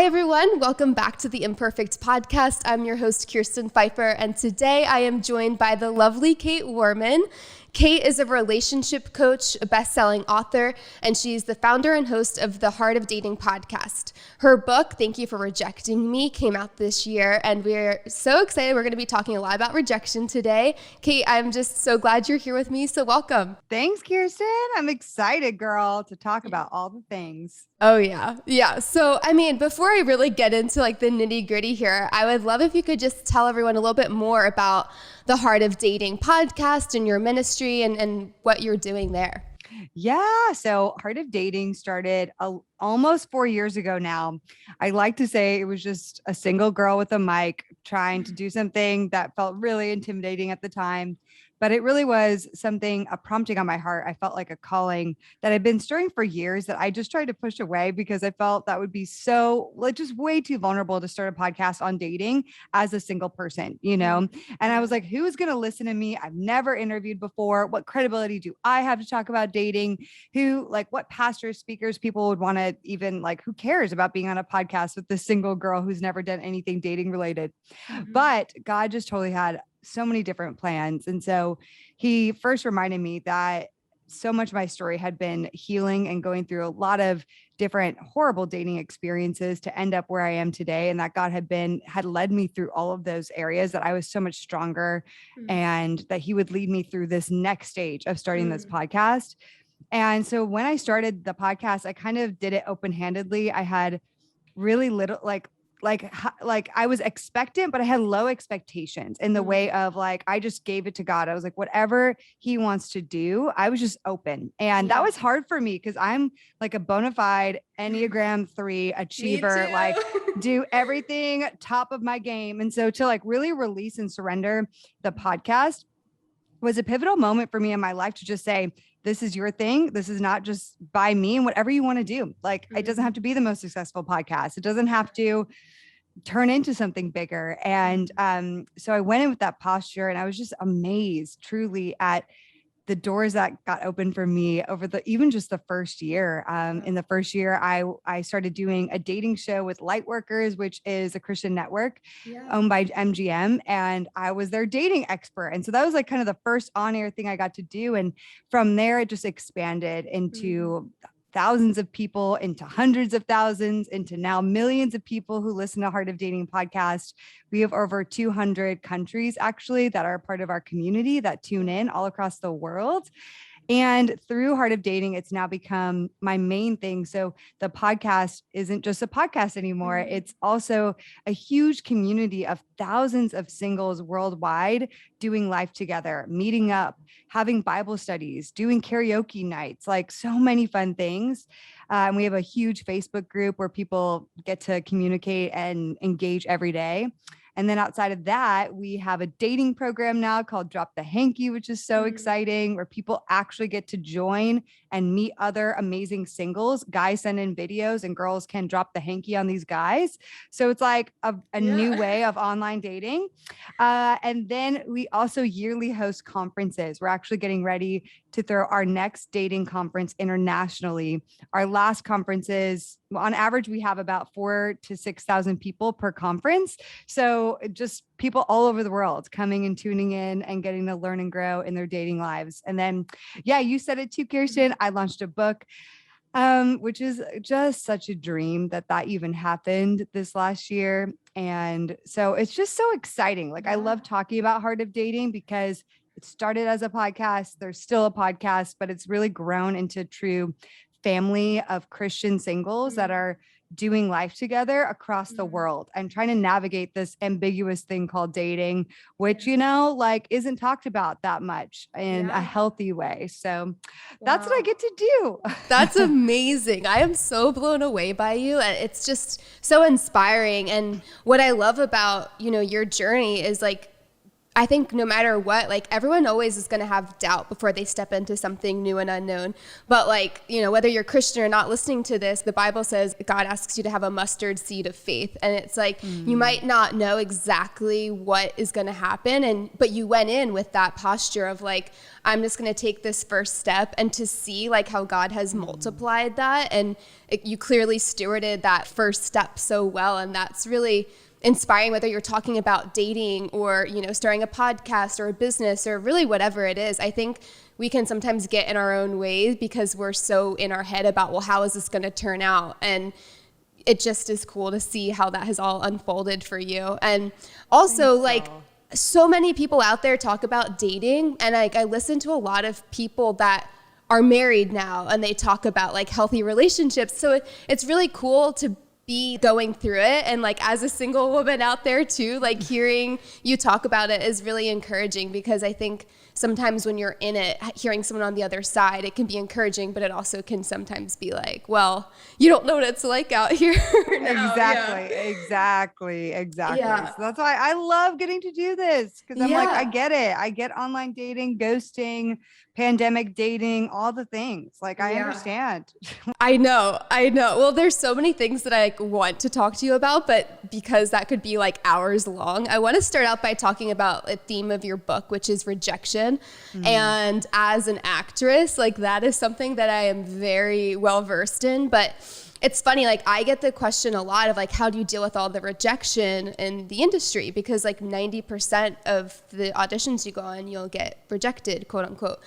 Hi, everyone. Welcome back to the Imperfect Podcast. I'm your host, Kirsten Pfeiffer, and today I am joined by the lovely Kait Warman. Kait is a relationship coach, a best-selling author, and she's the founder and host of the Heart of Dating podcast. Her book, Thank You for Rejecting Me, came out this year, and we're so excited. We're going to be talking a lot about rejection today. Kait, I'm just so glad you're here with me, so welcome. Thanks, Kirsten. I'm excited, girl, to talk about all the things. Oh, yeah. Yeah. So, before I really get into like the nitty gritty here, I would love if you could just tell everyone a little bit more about the Heart of Dating podcast and your ministry and what you're doing there. Yeah. So Heart of Dating started almost 4 years ago now. I like to say it was just a single girl with a mic trying to do something that felt really intimidating at the time. But it really was a prompting on my heart. I felt like a calling that had been stirring for years that I just tried to push away because I felt that would be just way too vulnerable to start a podcast on dating as a single person, And I was like, who is going to listen to me? I've never interviewed before. What credibility do I have to talk about dating? What pastors, speakers, people would want to even who cares about being on a podcast with this single girl who's never done anything dating related? Mm-hmm. But God just totally had so many different plans. And so he first reminded me that so much of my story had been healing and going through a lot of different horrible dating experiences to end up where I am today. And that God had led me through all of those areas, that I was so much stronger, and that he would lead me through this next stage of starting this podcast. And so when I started the podcast, I kind of did it open-handedly. I had really little, I was expectant, but I had low expectations in the way of I just gave it to God. I was like, whatever he wants to do, I was just open. And that was hard for me because I'm like a bona fide Enneagram 3 achiever, do everything top of my game. And so to really release and surrender the podcast was a pivotal moment for me in my life to just say, this is your thing. This is not just by me, and whatever you want to do. It doesn't have to be the most successful podcast. It doesn't have to turn into something bigger. And so I went in with that posture, and I was just amazed truly at the doors that got opened for me over even just the first year. In the first year, I started doing a dating show with Lightworkers, which is a Christian network owned by MGM. And I was their dating expert. And so that was kind of the first on-air thing I got to do. And from there, it just expanded into thousands of people, into hundreds of thousands, into now millions of people who listen to Heart of Dating podcast. We have over 200 countries actually that are a part of our community that tune in all across the world. And through Heart of Dating, it's now become my main thing. So the podcast isn't just a podcast anymore. It's also a huge community of thousands of singles worldwide doing life together, meeting up, having Bible studies, doing karaoke nights, so many fun things. And we have a huge Facebook group where people get to communicate and engage every day. And then outside of that, we have a dating program now called Drop the Hanky, which is so exciting, where people actually get to join and meet other amazing singles. Guys send in videos and girls can drop the hanky on these guys. So it's like a new way of online dating. And then we also yearly host conferences. We're actually getting ready to throw our next dating conference internationally. Our last conferences, on average, we have about 4,000 to 6,000 people per conference. So just people all over the world coming and tuning in and getting to learn and grow in their dating lives. And then, you said it too, Kirsten. I launched a book, which is just such a dream that even happened this last year. And so it's just so exciting. I love talking about Heart of Dating because it started as a podcast. There's still a podcast, but it's really grown into true family of Christian singles that are doing life together across the world and trying to navigate this ambiguous thing called dating, which, isn't talked about that much in a healthy way. So that's what I get to do. That's amazing. I am so blown away by you. And it's just so inspiring. And what I love about, your journey is I think no matter what, like everyone always is going to have doubt before they step into something new and unknown. But like, you know, whether you're Christian or not listening to this, the Bible says God asks you to have a mustard seed of faith. And it's like, you might not know exactly what is going to happen. But you went in with that posture of like, I'm just going to take this first step, and to see like how God has multiplied that. And you clearly stewarded that first step so well. And that's really inspiring, whether you're talking about dating or, you know, starting a podcast or a business or really whatever it is. I think we can sometimes get in our own ways because we're so in our head about, well, how is this going to turn out? And it just is cool to see how that has all unfolded for you. And also like so many people out there talk about dating, and like I listen to a lot of people that are married now and they talk about like healthy relationships. So it's really cool to be going through it. And like as a single woman out there too, like hearing you talk about it is really encouraging, because I think sometimes when you're in it, hearing someone on the other side, it can be encouraging, but it also can sometimes be like, well, you don't know what it's like out here. Exactly. Yeah. So that's why I love getting to do this, because I'm like, I get it. I get online dating, ghosting, pandemic dating, all the things. Like I understand. I know. Well, there's so many things that I like, want to talk to you about, but because that could be like hours long, I want to start out by talking about a theme of your book, which is rejection. And as an actress, like that is something that I am very well versed in. But it's funny, like I get the question a lot of like, how do you deal with all the rejection in the industry? Because like 90% of the auditions you go on, you'll get rejected, quote unquote.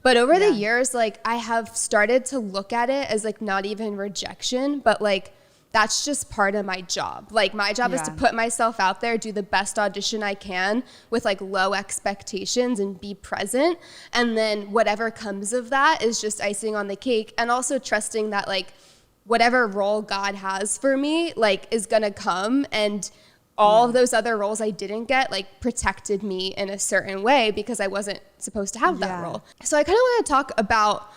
But over the years, like I have started to look at it as like not even rejection, but like that's just part of my job. Like my job is to put myself out there, do the best audition I can with like low expectations and be present. And then whatever comes of that is just icing on the cake. And also trusting that like whatever role God has for me, like is gonna come, and all of those other roles I didn't get, like protected me in a certain way because I wasn't supposed to have that role. So I kind of want to talk about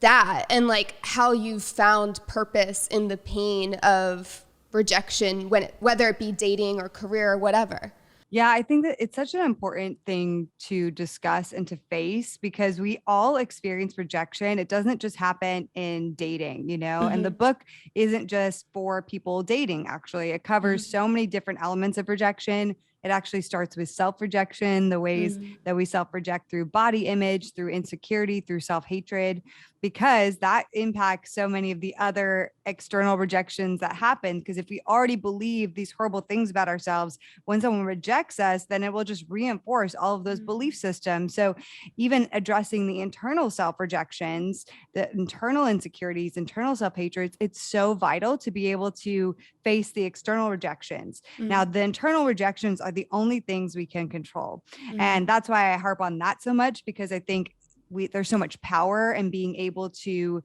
that and like how you found purpose in the pain of rejection, whether it be dating or career or whatever. Yeah, I think that it's such an important thing to discuss and to face, because we all experience rejection. It doesn't just happen in dating, you know, and the book isn't just for people dating. Actually, it covers so many different elements of rejection. It actually starts with self-rejection, the ways that we self-reject through body image, through insecurity, through self-hatred, because that impacts so many of the other external rejections that happen. Because if we already believe these horrible things about ourselves, when someone rejects us, then it will just reinforce all of those belief systems. So even addressing the internal self-rejections, the internal insecurities, internal self-hatreds, it's so vital to be able to face the external rejections. Now, the internal rejections are the only things we can control. And that's why I harp on that so much, because I think there's so much power in being able to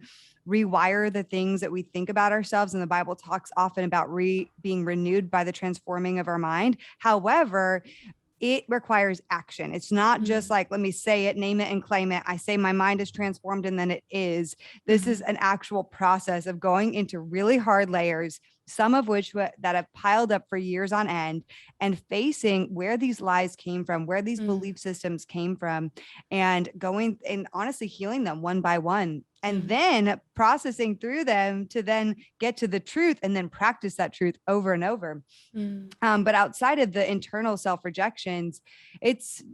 rewire the things that we think about ourselves. And the Bible talks often about being renewed by the transforming of our mind. However, it requires action. It's not just like, let me say it, name it, and claim it. I say my mind is transformed, and then it is. This is an actual process of going into really hard layers, some of which that have piled up for years on end, and facing where these lies came from, where these belief systems came from, and going and honestly healing them one by one, and then processing through them to then get to the truth and then practice that truth over and over. But outside of the internal self-rejections,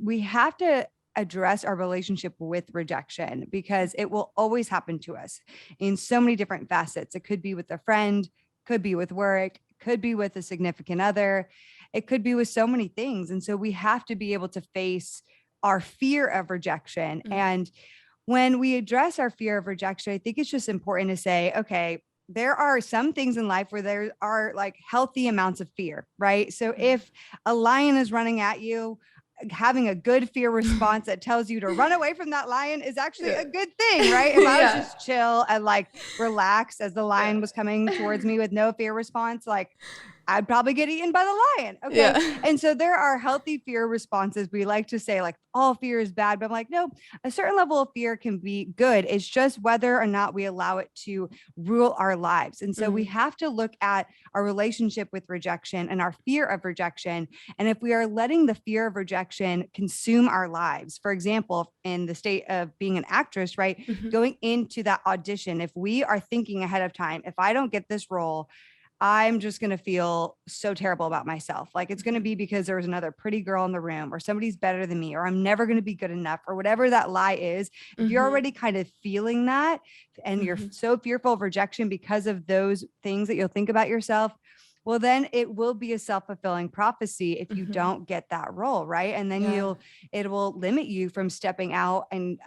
we have to address our relationship with rejection, because it will always happen to us in so many different facets. It could be with a friend, could be with work, could be with a significant other. It could be with so many things. And so we have to be able to face our fear of rejection. And when we address our fear of rejection, I think it's just important to say, okay, there are some things in life where there are like healthy amounts of fear, right? So if a lion is running at you, having a good fear response that tells you to run away from that lion is actually a good thing, right? If I was just chill and like relaxed as the lion was coming towards me with no fear response, like I'd probably get eaten by the lion. Okay. Yeah. And so there are healthy fear responses. We like to say like all fear is bad, but I'm like, no, a certain level of fear can be good. It's just whether or not we allow it to rule our lives. And so we have to look at our relationship with rejection and our fear of rejection. And if we are letting the fear of rejection consume our lives, for example, in the state of being an actress, right? Going into that audition, if we are thinking ahead of time, if I don't get this role, I'm just going to feel so terrible about myself. Like it's going to be because there was another pretty girl in the room, or somebody's better than me, or I'm never going to be good enough, or whatever that lie is. If you're already kind of feeling that and you're so fearful of rejection because of those things that you'll think about yourself, well, then it will be a self-fulfilling prophecy if you don't get that role, right? And then it will limit you from stepping out and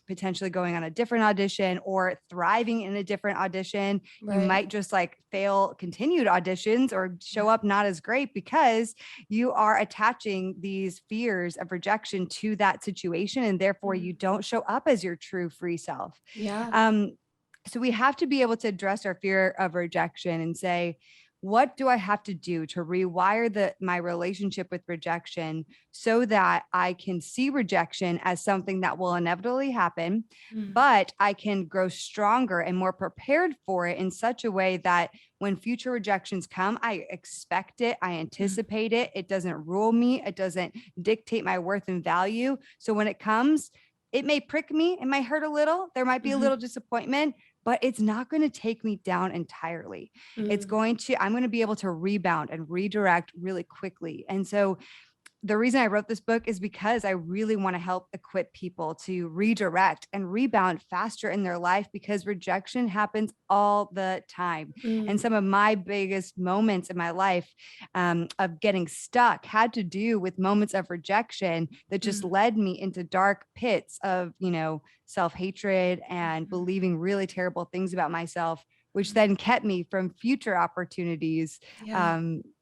potentially going on a different audition or thriving in a different audition. You might just like fail continued auditions or show up not as great because you are attaching these fears of rejection to that situation, and therefore you don't show up as your true free self. So we have to be able to address our fear of rejection and say, what do I have to do to rewire my relationship with rejection so that I can see rejection as something that will inevitably happen, but I can grow stronger and more prepared for it in such a way that when future rejections come, I expect it, I anticipate it, it doesn't rule me, it doesn't dictate my worth and value. So when it comes, it may prick me, it might hurt a little, there might be a little disappointment, but it's not going to take me down entirely. I'm going to be able to rebound and redirect really quickly. And so the reason I wrote this book is because I really want to help equip people to redirect and rebound faster in their life, because rejection happens all the time. And some of my biggest moments in my life of getting stuck had to do with moments of rejection that just led me into dark pits of, self-hatred and believing really terrible things about myself, which then kept me from future opportunities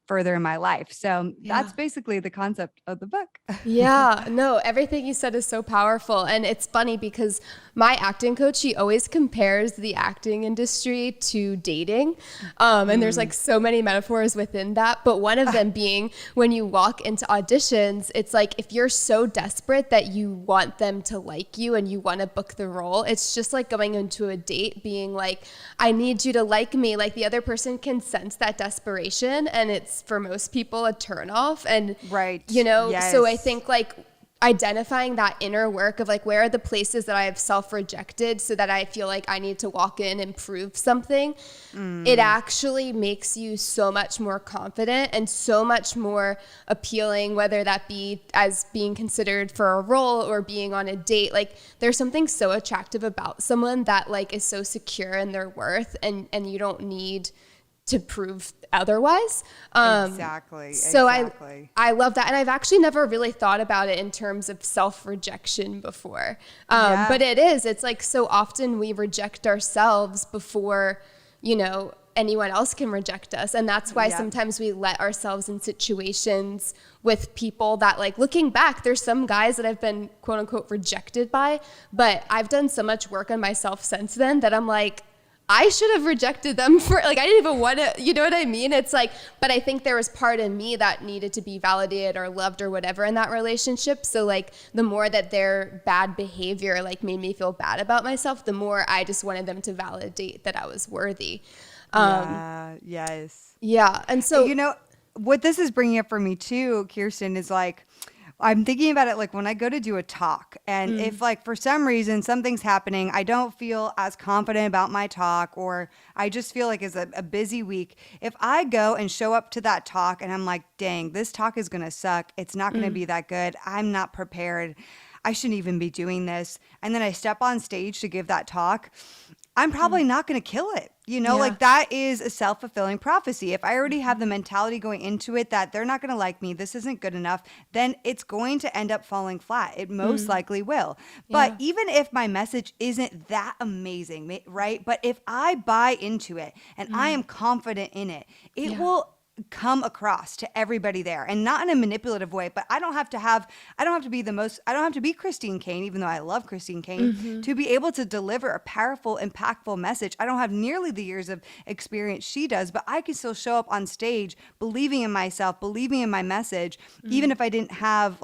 further in my life. So that's basically the concept of the book. No, everything you said is so powerful. And it's funny because my acting coach, she always compares the acting industry to dating. And there's like so many metaphors within that. But one of them being when you walk into auditions, it's like if you're so desperate that you want them to like you and you want to book the role, it's just like going into a date being like, I need you to like me. Like the other person can sense that desperation, and it's for most people a turnoff. And so I think like identifying that inner work of like, where are the places that I have self-rejected so that I feel like I need to walk in and prove something, it actually makes you so much more confident and so much more appealing, whether that be as being considered for a role or being on a date. Like there's something so attractive about someone that like is so secure in their worth, and you don't need to prove otherwise. Exactly. So I love that. And I've actually never really thought about it in terms of self-rejection before. But it's like so often we reject ourselves before, anyone else can reject us. And that's why sometimes we let ourselves in situations with people that, like, looking back, there's some guys that I've been quote unquote rejected by, but I've done so much work on myself since then that I'm like, I should have rejected them for, like, I didn't even want to, you know what I mean? It's like, but I think there was part of me that needed to be validated or loved or whatever in that relationship. So like the more that their bad behavior like made me feel bad about myself, the more I just wanted them to validate that I was worthy. Yes. Yeah. And so, what this is bringing up for me too, Kirsten, is like, I'm thinking about it like when I go to do a talk, and if like for some reason something's happening, I don't feel as confident about my talk, or I just feel like it's a busy week. If I go and show up to that talk and I'm like, dang, this talk is going to suck. It's not going to be that good. I'm not prepared. I shouldn't even be doing this. And then I step on stage to give that talk. I'm probably not going to kill it. Like that is a self-fulfilling prophecy. If I already have the mentality going into it that they're not going to like me, this isn't good enough, then it's going to end up falling flat. It most likely will. But even if my message isn't that amazing, right? But if I buy into it and I am confident in it, it will come across to everybody there, and not in a manipulative way, but I don't have to be Christine Kane, even though I love Christine Kane, to be able to deliver a powerful, impactful message. I don't have nearly the years of experience she does, but I can still show up on stage, believing in myself, believing in my message, even if I didn't have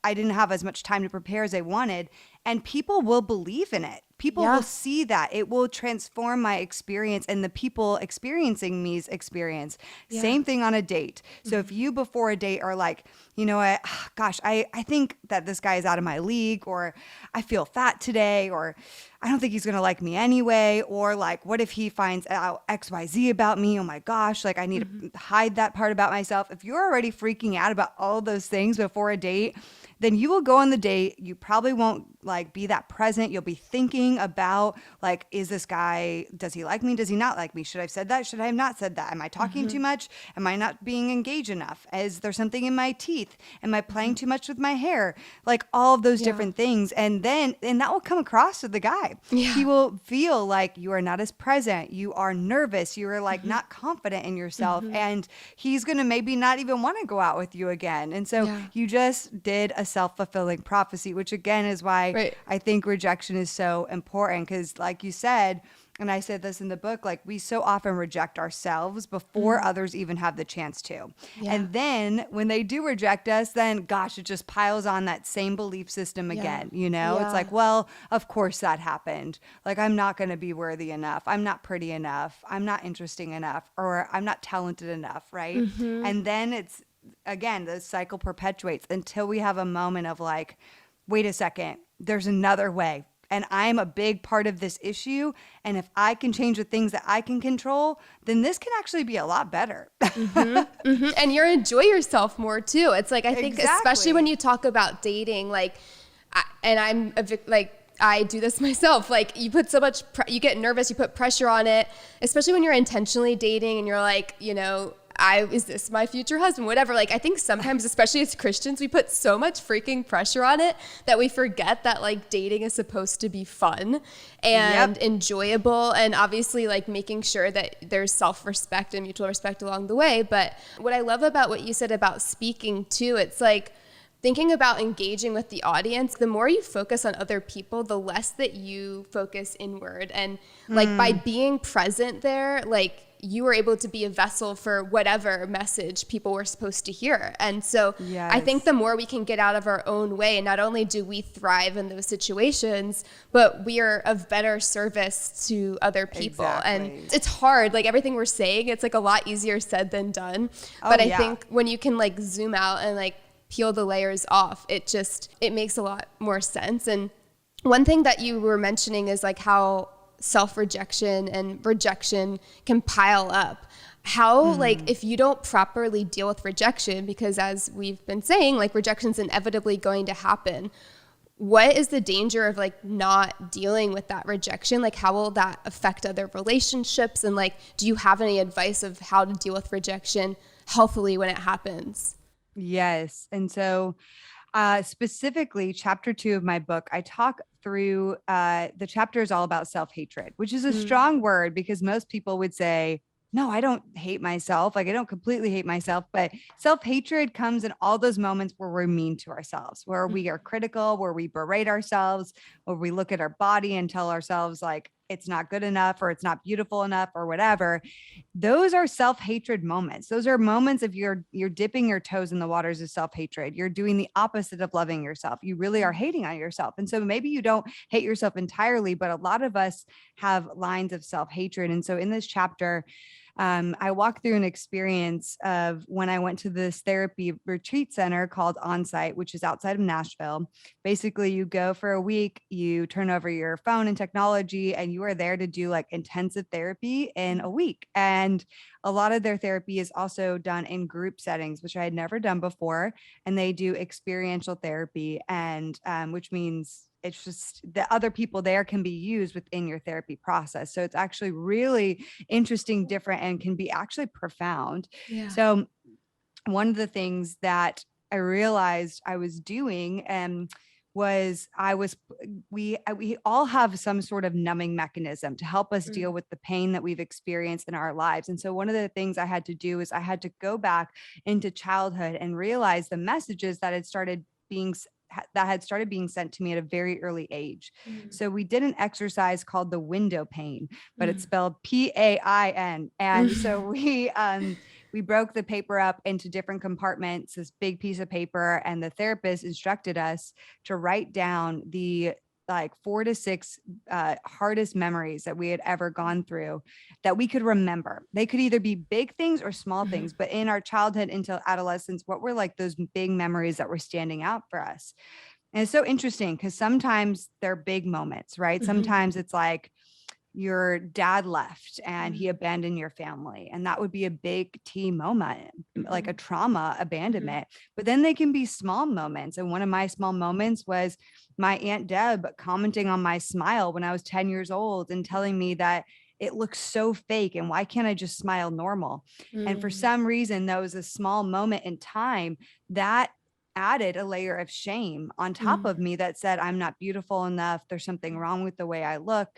as much time to prepare as I wanted, and people will believe in it. People will see that. It will transform my experience and the people experiencing me's experience. Same thing on a date. So if you before a date are like, you know what, gosh, I think that this guy is out of my league, or I feel fat today, or I don't think he's going to like me anyway, or like, what if he finds out XYZ about me? Oh my gosh, like I need to hide that part about myself. If you're already freaking out about all those things before a date, then you will go on the date. You probably won't like be that present. You'll be thinking about like, is this guy, does he like me? Does he not like me? Should I have said that? Should I have not said that? Am I talking too much? Am I not being engaged enough? Is there something in my teeth? Am I playing too much with my hair? Like all of those different things. And that will come across to the guy. He will feel like you are not as present. You are nervous. You are like not confident in yourself. And he's going to maybe not even want to go out with you again. And so you just did a self-fulfilling prophecy, which again is why I think rejection is so important. Because like you said, and I said this in the book, like we so often reject ourselves before others even have the chance to. And then when they do reject us, then gosh, it just piles on that same belief system again. You know, it's like, well, of course that happened. Like, I'm not going to be worthy enough. I'm not pretty enough. I'm not interesting enough, or I'm not talented enough. Right. And then it's, again, the cycle perpetuates until we have a moment of like, wait a second, there's another way. And I'm a big part of this issue. And if I can change the things that I can control, then this can actually be a lot better. And you enjoy yourself more too. It's like, I think especially when you talk about dating, like, I do this myself. Like you put so much, you get nervous, you put pressure on it, especially when you're intentionally dating and you're like, you know, is this my future husband? Whatever. Like, I think sometimes, especially as Christians, we put so much freaking pressure on it that we forget that like dating is supposed to be fun and enjoyable, and obviously like making sure that there's self-respect and mutual respect along the way. But what I love about what you said about speaking too, it's like thinking about engaging with the audience. The more you focus on other people, the less that you focus inward. And like by being present there, like you were able to be a vessel for whatever message people were supposed to hear. And so I think the more we can get out of our own way, and not only do we thrive in those situations, but we are of better service to other people. And it's hard, like everything we're saying, it's like a lot easier said than done. But I think when you can like zoom out and like peel the layers off, it makes a lot more sense. And one thing that you were mentioning is like how self-rejection and rejection can pile up. How, like, if you don't properly deal with rejection, because as we've been saying, like rejection's inevitably going to happen. What is the danger of like not dealing with that rejection? Like, how will that affect other relationships? And like, do you have any advice of how to deal with rejection healthily when it happens? Yes. And so specifically chapter 2 of my book, I talk through the chapter is all about self-hatred, which is a strong word because most people would say, no, I don't hate myself. Like I don't completely hate myself, but self-hatred comes in all those moments where we're mean to ourselves, where we are critical, where we berate ourselves, where we look at our body and tell ourselves like it's not good enough or it's not beautiful enough or whatever. Those are self-hatred moments. Those are moments of you're dipping your toes in the waters of self-hatred. You're doing the opposite of loving yourself. You really are hating on yourself. And so maybe you don't hate yourself entirely, but a lot of us have lines of self-hatred. And so in this chapter, I walked through an experience of when I went to this therapy retreat center called Onsite, which is outside of Nashville. Basically, you go for a week, you turn over your phone and technology, and you are there to do like intensive therapy in a week. And a lot of their therapy is also done in group settings, which I had never done before. And they do experiential therapy, and which means it's just the other people there can be used within your therapy process. So it's actually really interesting, different, and can be actually profound. Yeah. So one of the things that I realized I was doing we all have some sort of numbing mechanism to help us deal with the pain that we've experienced in our lives. And so one of the things I had to do is I had to go back into childhood and realize the messages that had started being sent to me at a very early age. So we did an exercise called the window pane, but it's spelled PAIN. And so we broke the paper up into different compartments, this big piece of paper, and the therapist instructed us to write down the like 4 to 6 hardest memories that we had ever gone through that we could remember. They could either be big things or small things, but in our childhood into adolescence, what were like those big memories that were standing out for us? And it's so interesting because sometimes they're big moments, right? Sometimes it's like your dad left and he abandoned your family, and that would be a big T moment, like a trauma abandonment. But then they can be small moments. And one of my small moments was my Aunt Deb commenting on my smile when I was 10 years old and telling me that it looks so fake and why can't I just smile normal? And for some reason, that was a small moment in time that added a layer of shame on top of me that said, I'm not beautiful enough. There's something wrong with the way I look.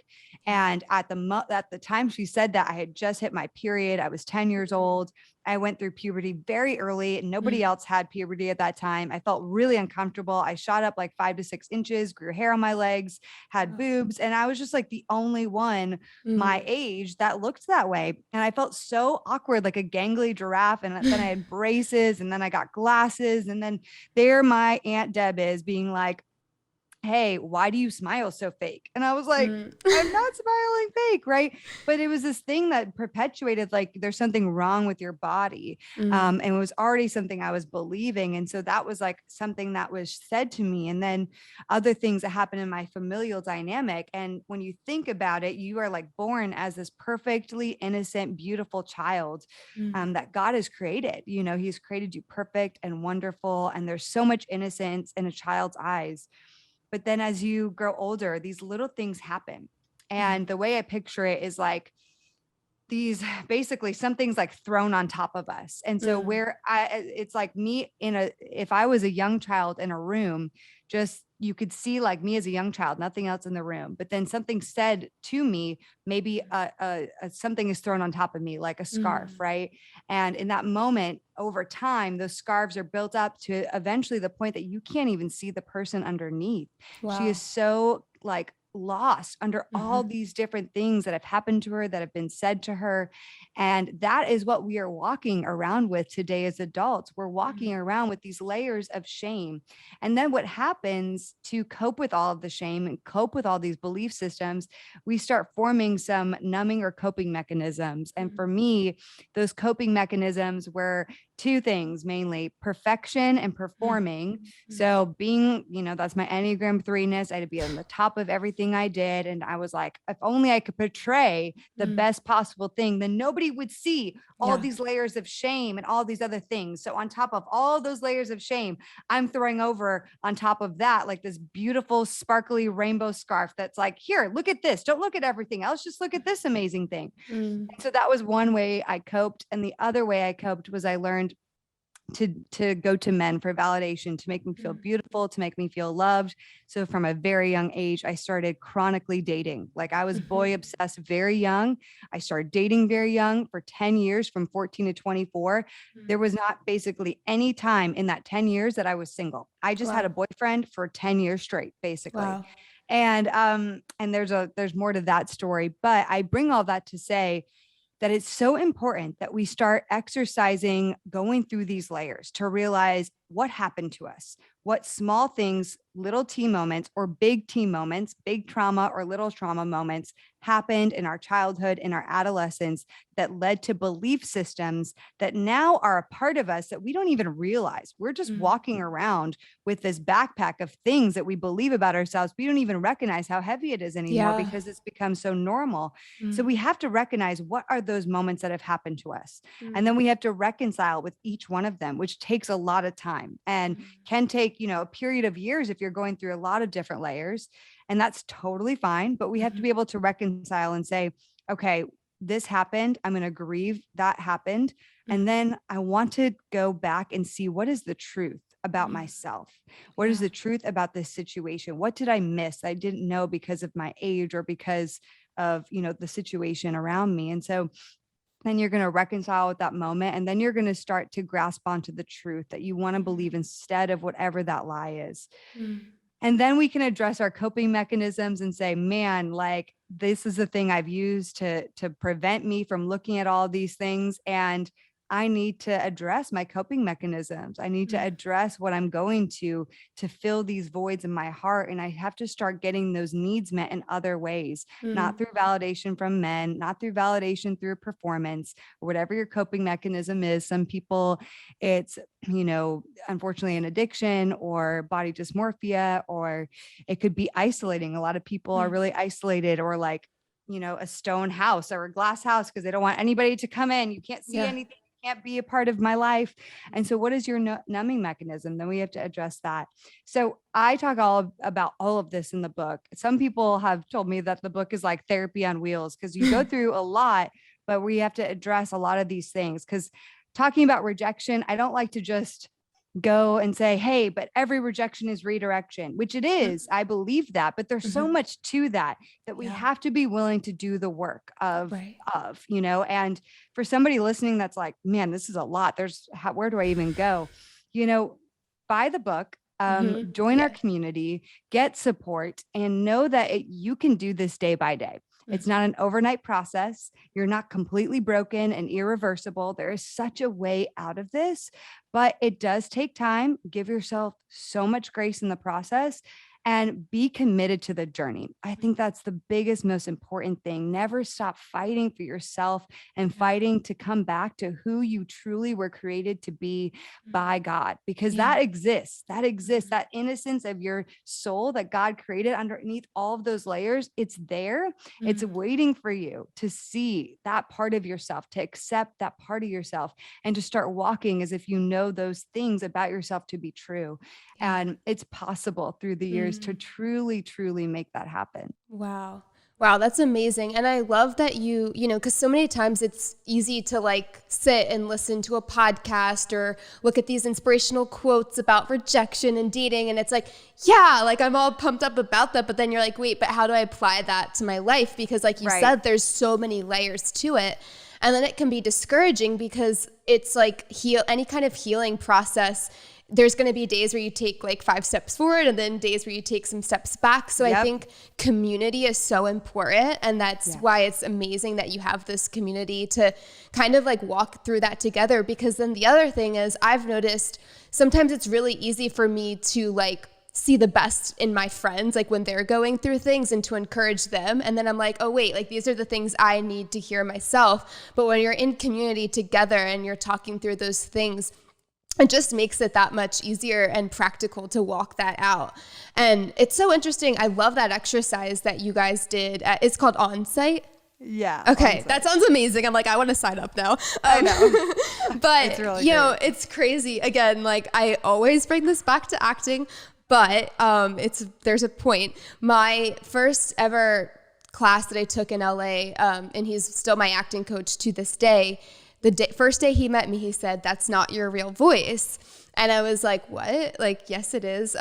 And at the time she said that, I had just hit my period. I was 10 years old. I went through puberty very early and nobody else had puberty at that time. I felt really uncomfortable. I shot up like 5 to 6 inches, grew hair on my legs, had boobs. And I was just like the only one my age that looked that way. And I felt so awkward, like a gangly giraffe. And then I had braces and then I got glasses. And then there my Aunt Deb is being like, hey, why do you smile so fake? And I was like, I'm not smiling fake, right? But it was this thing that perpetuated like there's something wrong with your body. And it was already something I was believing. And so that was like something that was said to me. And then other things that happened in my familial dynamic. And when you think about it, you are like born as this perfectly innocent, beautiful child that God has created. You know, he's created you perfect and wonderful. And there's so much innocence in a child's eyes. But then as you grow older, these little things happen. And the way I picture it is like these basically something's like thrown on top of us. And so it's like me if I was a young child in a room, just you could see like me as a young child, nothing else in the room. But then something said to me, maybe something is thrown on top of me, like a scarf, right? And in that moment, over time, those scarves are built up to eventually the point that you can't even see the person underneath. Wow. She is so like lost under all these different things that have happened to her, that have been said to her. And that is what we are walking around with today as adults. We're walking around with these layers of shame. And then what happens to cope with all of the shame and cope with all these belief systems, we start forming some numbing or coping mechanisms. And for me, those coping mechanisms were 2 things, mainly perfection and performing. So being, that's my Enneagram 3-ness. I had to be on the top of everything I did. And I was like, if only I could portray the best possible thing, then nobody would see all these layers of shame and all these other things. So on top of all those layers of shame, I'm throwing over on top of that, like this beautiful, sparkly rainbow scarf that's like, here, look at this. Don't look at everything else. Just look at this amazing thing. So that was one way I coped. And the other way I coped was I learned to go to men for validation, to make me feel beautiful, to make me feel loved. So from a very young age, I started chronically dating. Like I was boy obsessed very young. I started dating very young for 10 years, from 14 to 24. There was not basically any time in that 10 years that I was single. I just had a boyfriend for 10 years straight, basically. Wow. And there's more to that story, but I bring all that to say that it's so important that we start exercising going through these layers to realize what happened to us, what small things, little T moments or big T moments, big trauma or little trauma moments happened in our childhood, in our adolescence, that led to belief systems that now are a part of us that we don't even realize. We're just walking around with this backpack of things that we believe about ourselves. We don't even recognize how heavy it is anymore because it's become so normal. So we have to recognize what are those moments that have happened to us. And then we have to reconcile with each one of them, which takes a lot of time and can take, a period of years if you're going through a lot of different layers. And that's totally fine. But we have to be able to reconcile and say, okay, this happened. I'm going to grieve that happened. And then I want to go back and see what is the truth about myself? What is the truth about this situation? What did I miss? I didn't know because of my age or because of, the situation around me. And so then you're going to reconcile with that moment. And then you're going to start to grasp onto the truth that you want to believe instead of whatever that lie is. And then we can address our coping mechanisms and say, man, like this is the thing I've used to prevent me from looking at all these things. And I need to address my coping mechanisms. I need to address what I'm going to fill these voids in my heart. And I have to start getting those needs met in other ways, not through validation from men, not through validation through performance, or whatever your coping mechanism is. Some people, it's, unfortunately an addiction or body dysmorphia, or it could be isolating. A lot of people are really isolated, or like, a stone house or a glass house because they don't want anybody to come in. You can't see anything. Can't be a part of my life. And so what is your numbing mechanism? Then we have to address that. So I talk about all of this in the book. Some people have told me that the book is like therapy on wheels because you go through a lot, but we have to address a lot of these things. Because talking about rejection, I don't like to just go and say, hey, but every rejection is redirection, which it is. I believe that, but there's so much to that we have to be willing to do the work of, and for somebody listening, that's like, man, this is a lot. Where do I even go? Buy the book, join our community, get support, and know that you can do this day by day. It's not an overnight process. You're not completely broken and irreversible. There is such a way out of this, but it does take time. Give yourself so much grace in the process and be committed to the journey. I think that's the biggest, most important thing. Never stop fighting for yourself and fighting to come back to who you truly were created to be by God, because that exists. That exists. That innocence of your soul that God created underneath all of those layers. It's there. It's waiting for you to see that part of yourself, to accept that part of yourself, and to start walking as if you know those things about yourself to be true. And it's possible through the years to truly, truly make that happen. Wow. Wow, that's amazing. And I love that you because so many times it's easy to like sit and listen to a podcast or look at these inspirational quotes about rejection and dating. And it's like, like I'm all pumped up about that. But then you're like, wait, but how do I apply that to my life? Because like you said, there's so many layers to it. And then it can be discouraging because it's like any kind of healing process. There's going to be days where you take like 5 steps forward and then days where you take some steps back. So I think community is so important. And that's why it's amazing that you have this community to kind of like walk through that together. Because then the other thing is I've noticed sometimes it's really easy for me to like see the best in my friends, like when they're going through things and to encourage them. And then I'm like, oh wait, like these are the things I need to hear myself. But when you're in community together and you're talking through those things, it just makes it that much easier and practical to walk that out. And it's so interesting. I love that exercise that you guys did. It's called On-Site. Yeah. Okay. On-site. That sounds amazing. I'm like, I want to sign up now. I know. But it's really great. It's crazy. Again, like I always bring this back to acting, but there's a point. My first ever class that I took in LA, and he's still my acting coach to this day. First day he met me, he said, "That's not your real voice." And I was like, what? Like, yes, it is.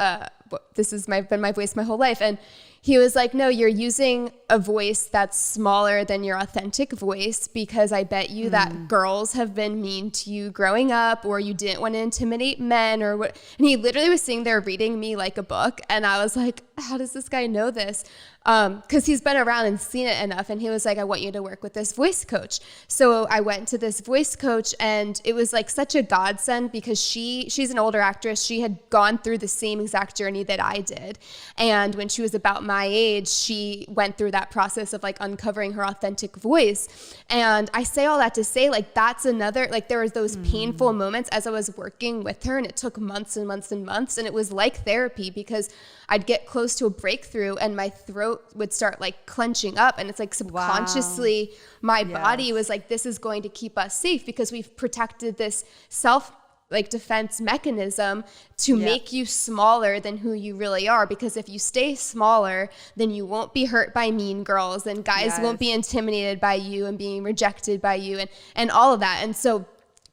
This has been my voice my whole life. And he was like, no, you're using a voice that's smaller than your authentic voice because I bet you that girls have been mean to you growing up, or you didn't want to intimidate men or what. And he literally was sitting there reading me like a book. And I was like, how does this guy know this? Because he's been around and seen it enough. And he was like, I want you to work with this voice coach. So I went to this voice coach, and it was like such a godsend because she's an older actress. She had gone through the same exact journey that I did. And when she was about my age, she went through that process of like uncovering her authentic voice. And I say all that to say, like, that's another, like there was those painful moments as I was working with her, and it took months and months and months. And it was like therapy because I'd get close to a breakthrough and my throat would start like clenching up, and it's like subconsciously my body was like, this is going to keep us safe because we've protected this defense mechanism to make you smaller than who you really are. Because if you stay smaller, then you won't be hurt by mean girls, and guys won't be intimidated by you and being rejected by you and all of that. And so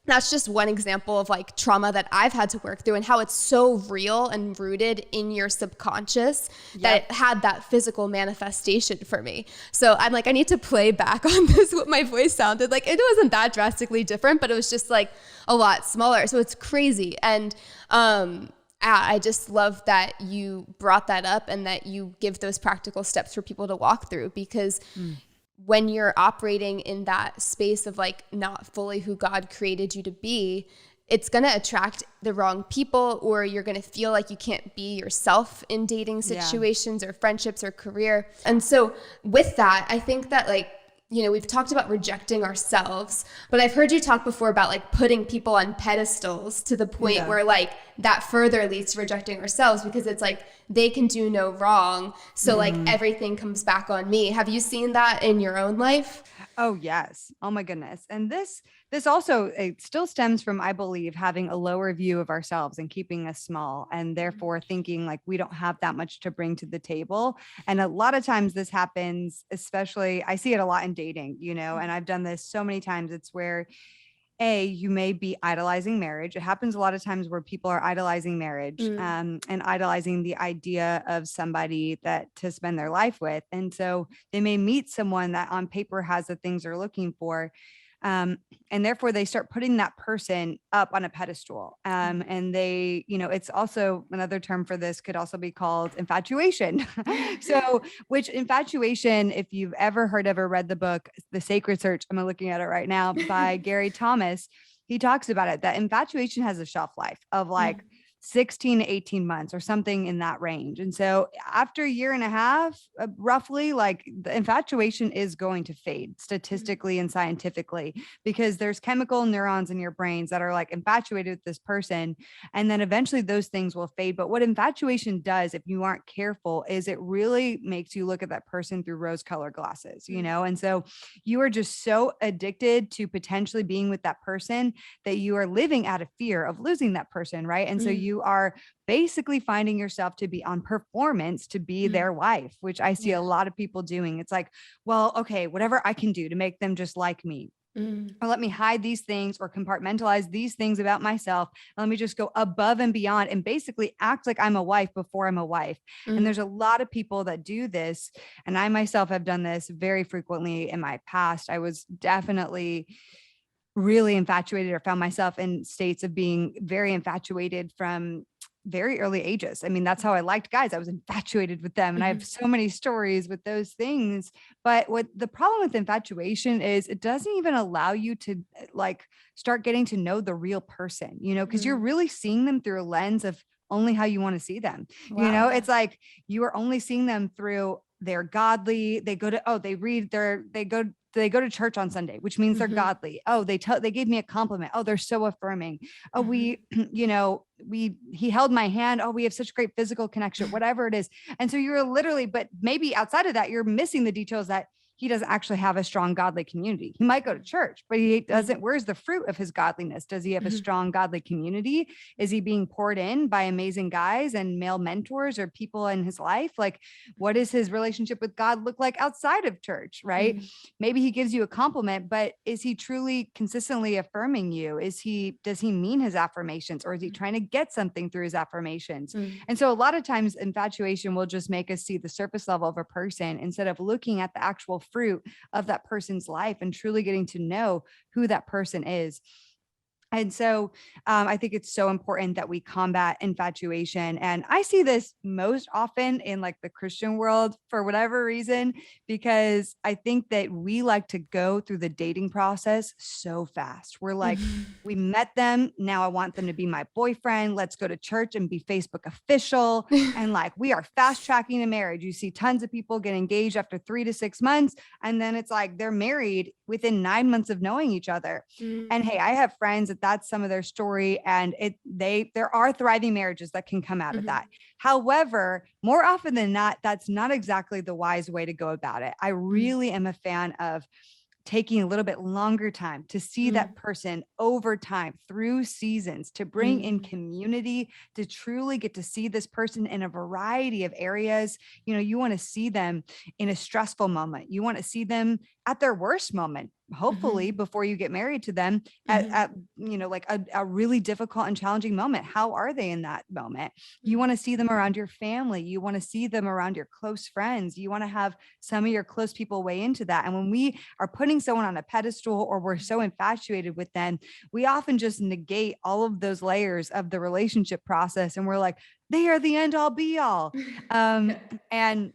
that's just one example of like trauma that I've had to work through, and how it's so real and rooted in your subconscious that it had that physical manifestation for me. So I'm like, I need to play back on this, what my voice sounded like. It wasn't that drastically different, but it was just like a lot smaller. So it's crazy. And I just love that you brought that up and that you give those practical steps for people to walk through, because when you're operating in that space of like not fully who God created you to be, it's going to attract the wrong people, or you're going to feel like you can't be yourself in dating situations or friendships or career. And so with that, I think that like, you know, we've talked about rejecting ourselves, but I've heard you talk before about like putting people on pedestals to the point where like that further leads to rejecting ourselves, because it's like they can do no wrong. So like everything comes back on me. Have you seen that in your own life? Oh, yes. Oh my goodness. And this also, it still stems from, I believe, having a lower view of ourselves and keeping us small, and therefore thinking like we don't have that much to bring to the table. And a lot of times this happens, especially I see it a lot in dating, you know, and I've done this so many times. It's where you may be idolizing marriage. It happens a lot of times where people are idolizing marriage, and idolizing the idea of somebody that to spend their life with. And so they may meet someone that on paper has the things they're looking for. And therefore they start putting that person up on a pedestal. And they, you know, it's also another term for this could also be called infatuation. So, which infatuation, if you've ever heard of or read the book, The Sacred Search, I'm looking at it right now by Gary Thomas, he talks about it, that infatuation has a shelf life of like 16 to 18 months or something in that range. And so after a year and a half, roughly, like the infatuation is going to fade statistically and scientifically, because there's chemical neurons in your brains that are like infatuated with this person. And then eventually those things will fade. But what infatuation does, if you aren't careful, is it really makes you look at that person through rose-colored glasses, you know? And so you are just so addicted to potentially being with that person that you are living out of fear of losing that person, right? And so you are basically finding yourself to be on performance to be their wife, which I see a lot of people doing. It's like, well, okay, whatever I can do to make them just like me. Or let me hide these things or compartmentalize these things about myself. And let me just go above and beyond and basically act like I'm a wife before I'm a wife. And there's a lot of people that do this. And I myself have done this very frequently in my past. I was definitely really infatuated, or found myself in states of being very infatuated from very early ages. I mean, that's how I liked guys. I was infatuated with them. And I have so many stories with those things. But what the problem with infatuation is, it doesn't even allow you to like start getting to know the real person, you know, because you're really seeing them through a lens of only how you want to see them. Wow. You know, it's like you are only seeing them through they're godly. They go to, they go to church on Sunday, which means they're godly. Oh, they gave me a compliment. Oh, they're so affirming. Oh, he held my hand. Oh, we have such great physical connection, whatever it is. And so you're literally, but maybe outside of that, you're missing the details that he doesn't actually have a strong godly community. He might go to church, but he doesn't. Where's the fruit of his godliness? Does he have a strong godly community? Is he being poured in by amazing guys and male mentors or people in his life? Like, what does his relationship with God look like outside of church, right? Maybe he gives you a compliment, but is he truly consistently affirming you? Does he mean his affirmations, or is he trying to get something through his affirmations? And so a lot of times infatuation will just make us see the surface level of a person instead of looking at the actual fruit of that person's life and truly getting to know who that person is. And so I think it's so important that we combat infatuation. And I see this most often in like the Christian world for whatever reason, because I think that we like to go through the dating process so fast. We're like, we met them. Now I want them to be my boyfriend. Let's go to church and be Facebook official. And like, we are fast tracking to marriage. You see tons of people get engaged after 3 to 6 months. And then it's like, they're married within 9 months of knowing each other. And hey, I have friends that's some of their story, and there are thriving marriages that can come out of that. However, more often than not, that's not exactly the wise way to go about it. I really am a fan of taking a little bit longer time to see that person over time through seasons, to bring in community, to truly get to see this person in a variety of areas. You know, you want to see them in a stressful moment. You want to see them at their worst moment, hopefully before you get married to them at like a really difficult and challenging moment. How are they in that moment? You want to see them around your family. You want to see them around your close friends. You want to have some of your close people weigh into that. And when we are putting someone on a pedestal or we're so infatuated with them, we often just negate all of those layers of the relationship process. And we're like, they are the end all be all. And,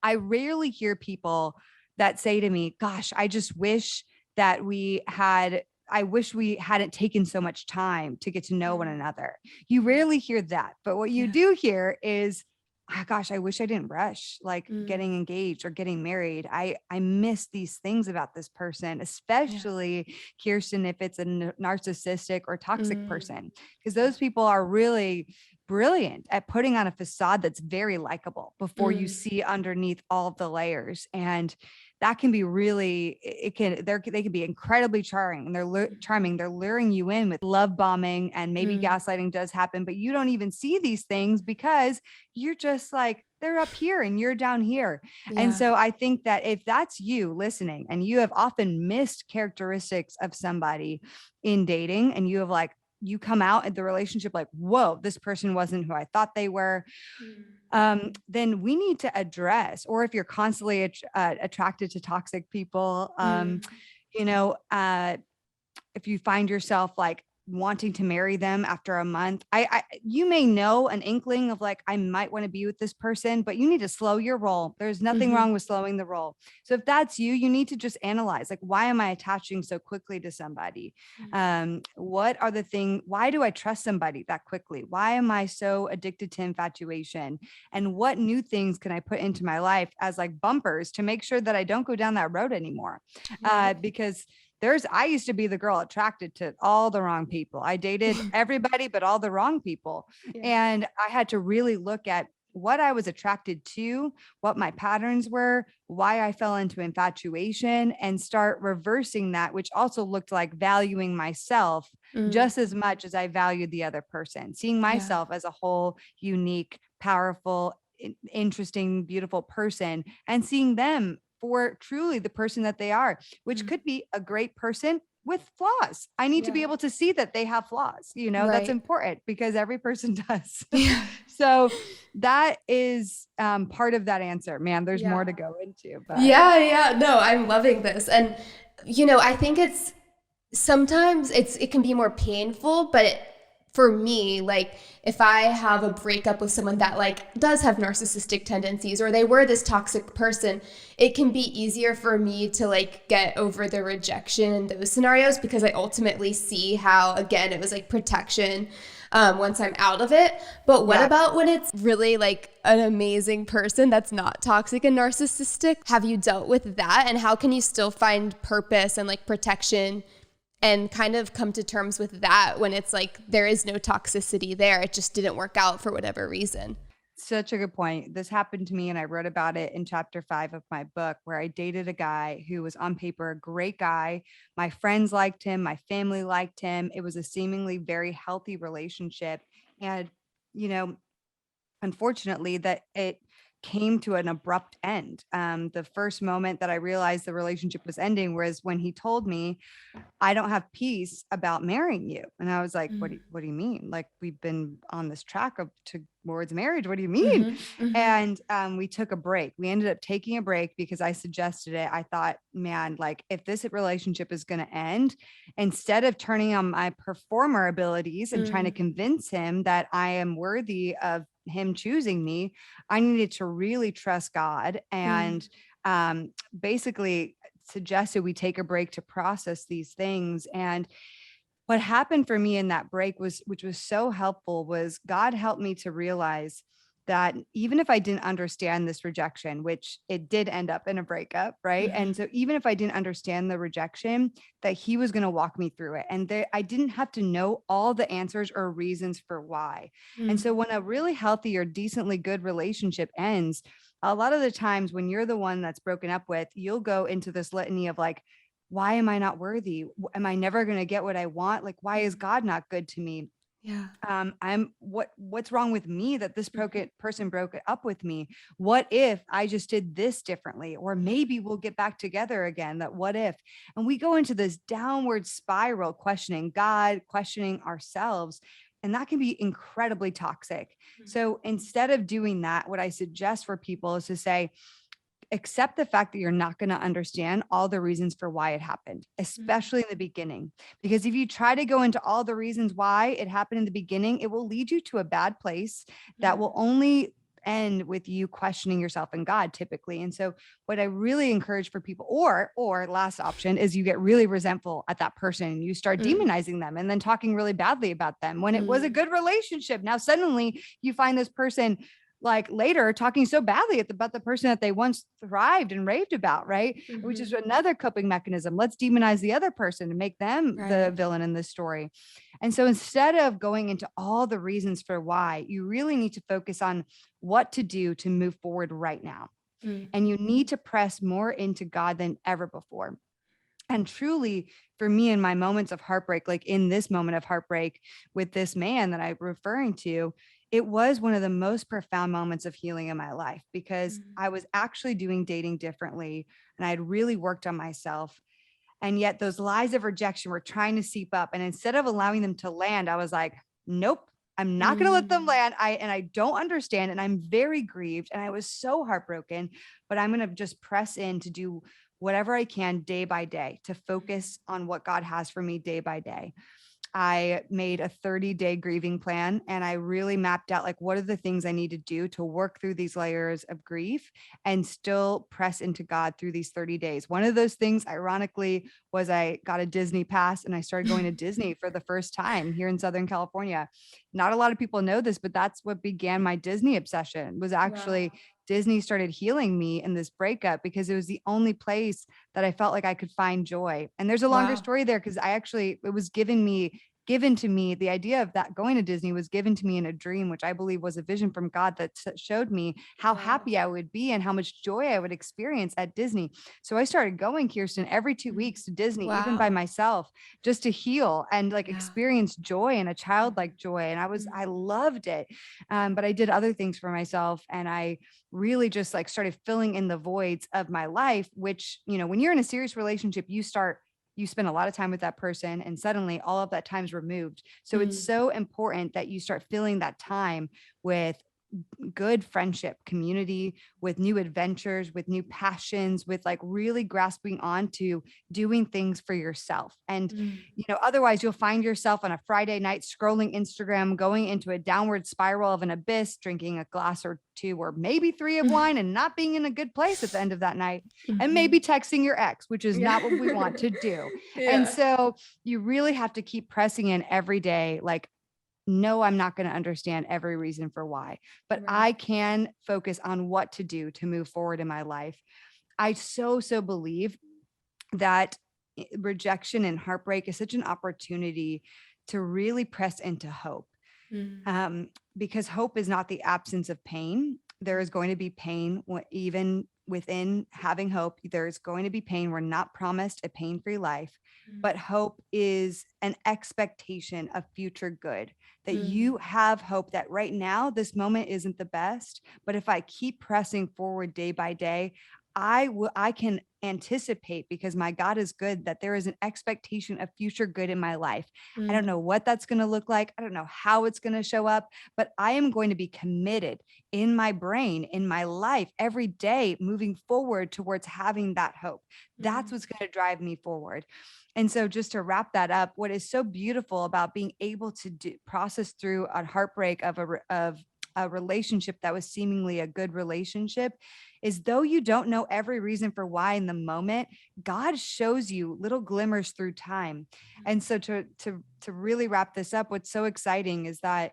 I rarely hear people that say to me, gosh, I just wish that I wish we hadn't taken so much time to get to know one another. You rarely hear that. But what you do hear is, oh, gosh, I wish I didn't rush like getting engaged or getting married. I miss these things about this person, especially Kirsten, if it's a narcissistic or toxic person, because those people are really brilliant at putting on a facade that's very likable before you see underneath all of the layers. And that can be really, they can be incredibly charming, and they're luring you in with love bombing, and maybe gaslighting does happen, but you don't even see these things because you're just like, they're up here and you're down here. And so I think that if that's you listening and you have often missed characteristics of somebody in dating, and you have like, you come out at the relationship like, whoa, this person wasn't who I thought they were. Then we need to address, or if you're constantly attracted to toxic people, if you find yourself like wanting to marry them after a month, you may know an inkling of like, I might want to be with this person, but you need to slow your roll. There's nothing wrong with slowing the roll. So if that's you, you need to just analyze, like, why am I attaching so quickly to somebody? What are the things, why do I trust somebody that quickly? Why am I so addicted to infatuation? And what new things can I put into my life as like bumpers to make sure that I don't go down that road anymore? Because I used to be the girl attracted to all the wrong people. I dated everybody, but all the wrong people. And I had to really look at what I was attracted to, what my patterns were, why I fell into infatuation, and start reversing that, which also looked like valuing myself just as much as I valued the other person, seeing myself as a whole, unique, powerful, interesting, beautiful person, and seeing them for truly the person that they are, which could be a great person with flaws. I need to be able to see that they have flaws. That's important because every person does. So that is part of that answer. Man, there's more to go into. But No, I'm loving this. And, I think sometimes it can be more painful, but for me, like if I have a breakup with someone that like does have narcissistic tendencies, or they were this toxic person, it can be easier for me to like get over the rejection in those scenarios, because I ultimately see how, again, it was like protection once I'm out of it. But what about when it's really like an amazing person that's not toxic and narcissistic? Have you dealt with that? And how can you still find purpose and like protection and kind of come to terms with that when it's like there is no toxicity there? It just didn't work out for whatever reason. Such a good point. This happened to me, and I wrote about it in chapter 5 of my book, where I dated a guy who was on paper a great guy. My friends liked him. My family liked him. It was a seemingly very healthy relationship. And, unfortunately, that it came to an abrupt end. The first moment that I realized the relationship was ending was when he told me, I don't have peace about marrying you. And I was like, what do you mean? Like, we've been on this track towards marriage. What do you mean? And we took a break. We ended up taking a break because I suggested it. I thought, man, like if this relationship is going to end, instead of turning on my performer abilities and trying to convince him that I am worthy of him choosing me, I needed to really trust God, and basically suggested we take a break to process these things. And what happened for me in that break which was so helpful, was God helped me to realize that even if I didn't understand this rejection, which it did end up in a breakup, right? And so even if I didn't understand the rejection, that he was going to walk me through it. And I didn't have to know all the answers or reasons for why. And so when a really healthy or decently good relationship ends, a lot of the times when you're the one that's broken up with, you'll go into this litany of like, why am I not worthy? Am I never going to get what I want? Like, why is God not good to me? Yeah. What's wrong with me that this person broke up with me? What if I just did this differently? Or maybe we'll get back together again. That what if? And we go into this downward spiral, questioning God, questioning ourselves. And that can be incredibly toxic. So instead of doing that, what I suggest for people is to say, accept the fact that you're not going to understand all the reasons for why it happened, especially in the beginning. Because if you try to go into all the reasons why it happened in the beginning, it will lead you to a bad place that will only end with you questioning yourself and God typically. And so what I really encourage for people, or last option, is you get really resentful at that person and you start demonizing them and then talking really badly about them when it was a good relationship. Now suddenly you find this person like later talking so badly about the person that they once thrived and raved about, right? Which is another coping mechanism. Let's demonize the other person and make them the villain in this story. And so instead of going into all the reasons for why, you really need to focus on what to do to move forward right now. And you need to press more into God than ever before. And truly, for me, in my moments of heartbreak, like in this moment of heartbreak with this man that I'm referring to, it was one of the most profound moments of healing in my life because I was actually doing dating differently and I had really worked on myself. And yet those lies of rejection were trying to seep up. And instead of allowing them to land, I was like, nope, I'm not going to let them land. I don't understand. And I'm very grieved. And I was so heartbroken, but I'm going to just press in to do whatever I can day by day to focus on what God has for me day by day. I made a 30-day grieving plan and I really mapped out like, what are the things I need to do to work through these layers of grief and still press into God through these 30 days. One of those things, ironically, was I got a Disney pass and I started going to Disney for the first time here in Southern California. Not a lot of people know this, but that's what began my Disney obsession, was actually Disney started healing me in this breakup because it was the only place that I felt like I could find joy. And there's a longer story there because it was given to me, the idea of that going to Disney was given to me in a dream, which I believe was a vision from God that showed me how happy I would be and how much joy I would experience at Disney. So I started going, Kirsten, every 2 weeks to Disney, even by myself, just to heal and like experience joy and a childlike joy. And I loved it. But I did other things for myself. And I really just like started filling in the voids of my life, which, when you're in a serious relationship, you spend a lot of time with that person and suddenly all of that time is removed. So it's so important that you start filling that time with good friendship, community, with new adventures, with new passions, with like really grasping on to doing things for yourself. And, otherwise you'll find yourself on a Friday night scrolling Instagram, going into a downward spiral of an abyss, drinking a glass or two or maybe three of wine and not being in a good place at the end of that night, and maybe texting your ex, which is not what we want to do. And so you really have to keep pressing in every day, like, no, I'm not going to understand every reason for why, but I can focus on what to do to move forward in my life. I so believe that rejection and heartbreak is such an opportunity to really press into hope. Because hope is not the absence of pain. There is going to be pain even within having hope. There's going to be pain. We're not promised a pain-free life, but hope is an expectation of future good, that you have hope that right now, this moment isn't the best, but if I keep pressing forward day by day, I can anticipate, because my God is good, that there is an expectation of future good in my life. I don't know what that's going to look like. I don't know how it's going to show up, but I am going to be committed in my brain, in my life, every day, moving forward towards having that hope. That's what's going to drive me forward. And so just to wrap that up, what is so beautiful about being able to process through a heartbreak of a relationship that was seemingly a good relationship is, though you don't know every reason for why in the moment, God shows you little glimmers through time. And so to really wrap this up, what's so exciting is that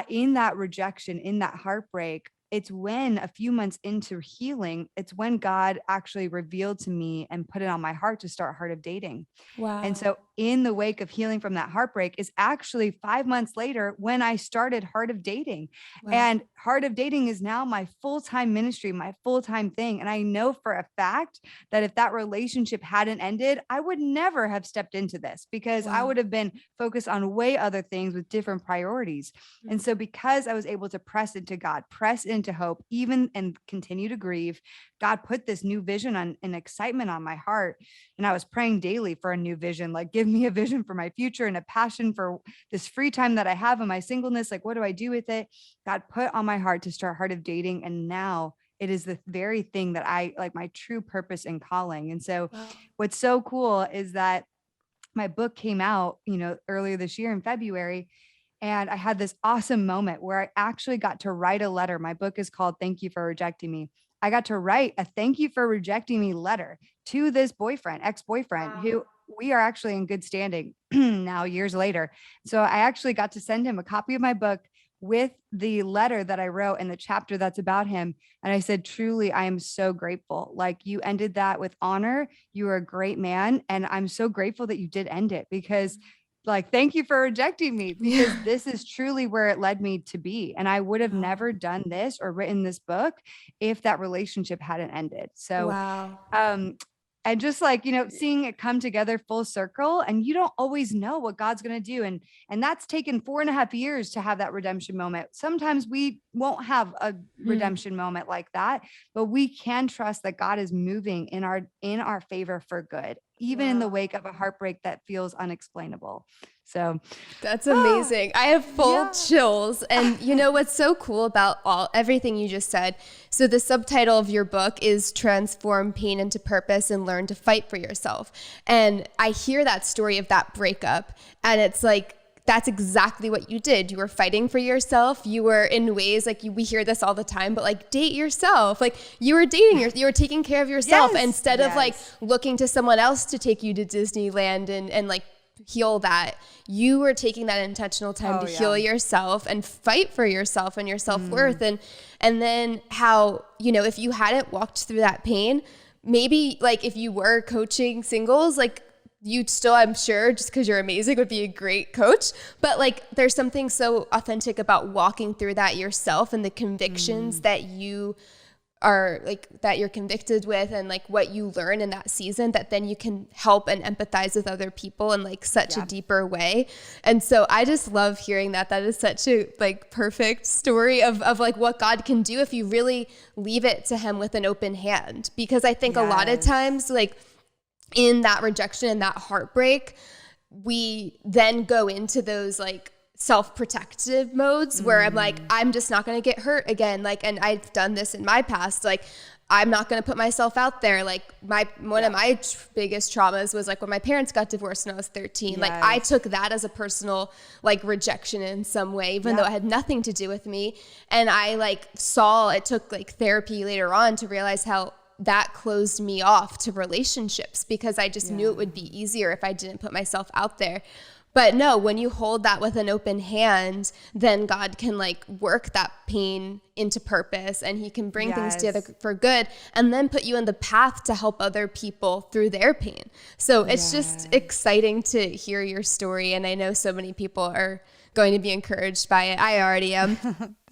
in that rejection, in that heartbreak, it's when a few months into healing, it's when God actually revealed to me and put it on my heart to start Heart of Dating. And Wow. so in the wake of healing from that heartbreak is actually 5 months later when I started Heart of Dating. Wow. And Heart of Dating is now my full-time ministry, my full-time thing. And I know for a fact that if that relationship hadn't ended, I would never have stepped into this because I Wow. would have been focused on way other things with different priorities. And Mm. so because I was able to press into God, press into hope, even and continue to grieve, God put this new vision on and excitement on my heart. And I was praying daily for a new vision, like give me a vision for my future and a passion for this free time that I have in my singleness. Like, what do I do with it? God put on my heart to start Heart of Dating. And now it is the very thing that I like, my true purpose and calling. And so Wow. what's so cool is that my book came out, earlier this year in February. And I had this awesome moment where I actually got to write a letter. My book is called Thank You for Rejecting Me. I got to write a thank you for rejecting me letter to this boyfriend, ex-boyfriend, Wow. who we are actually in good standing now years later. So I actually got to send him a copy of my book with the letter that I wrote and the chapter that's about him. And I said, truly, I am so grateful. Like you ended that with honor. You are a great man. And I'm so grateful that you did end it because like, thank you for rejecting me because Yeah. this is truly where it led me to be. And I would have Wow. never done this or written this book if that relationship hadn't ended. So, Wow. um, and just like, seeing it come together full circle and you don't always know what God's going to do. And that's taken 4.5 years to have that redemption moment. Sometimes we won't have a Hmm. redemption moment like that, but we can trust that God is moving in our favor for good, even in the Wow. wake of a heartbreak that feels unexplainable. So, That's ah, amazing. I have full yeah. chills. And you know what's so cool about everything you just said? So the subtitle of your book is Transform Pain into Purpose and Learn to Fight for Yourself. And I hear that story of that breakup and it's like that's exactly what you did. You were fighting for yourself. You were in ways like we hear this all the time, but like date yourself. Like you were you were taking care of yourself Yes. instead of like Yes. looking to someone else to take you to Disneyland and like heal that. You were taking that intentional time Oh, to yeah. heal yourself and fight for yourself and your self-worth. Mm, And then how, if you hadn't walked through that pain, maybe like if you were coaching singles, like you'd still, I'm sure, just because you're amazing, would be a great coach. But like there's something so authentic about walking through that yourself and the convictions mm, that you are like that you're convicted with and like what you learn in that season that then you can help and empathize with other people in like such a yeah. deeper way. And so I just love hearing that. That is such a like perfect story of like what God can do if you really leave it to him with an open hand. Because I think a lot of Yes. times like in that rejection and that heartbreak, we then go into those like self-protective modes where I'm like, Mm, I'm just not going to get hurt again. Like, and I've done this in my past. Like, I'm not going to put myself out there. Like one of yeah. my biggest traumas was like when my parents got divorced when I was 13, like I Yes. took that as a personal like rejection in some way, even though Yep. it had nothing to do with me. And I like saw it took like therapy later on to realize how that closed me off to relationships because I just knew Yeah. it would be easier if I didn't put myself out there. But no, when you hold that with an open hand, then God can like work that pain into purpose and he can bring things together Yes. for good and then put you in the path to help other people through their pain. So it's just Yes. exciting to hear your story. And I know so many people are going to be encouraged by it. I already am.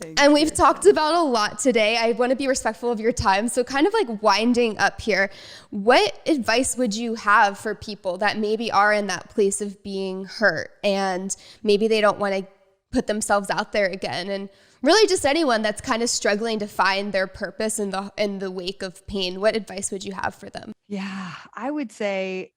Thanks, And we've talked Kirsten. about a lot today. I want to be respectful of your time. So kind of like winding up here, what advice would you have for people that maybe are in that place of being hurt and maybe they don't want to put themselves out there again? And really just anyone that's kind of struggling to find their purpose in the wake of pain. What advice would you have for them? Yeah, I would say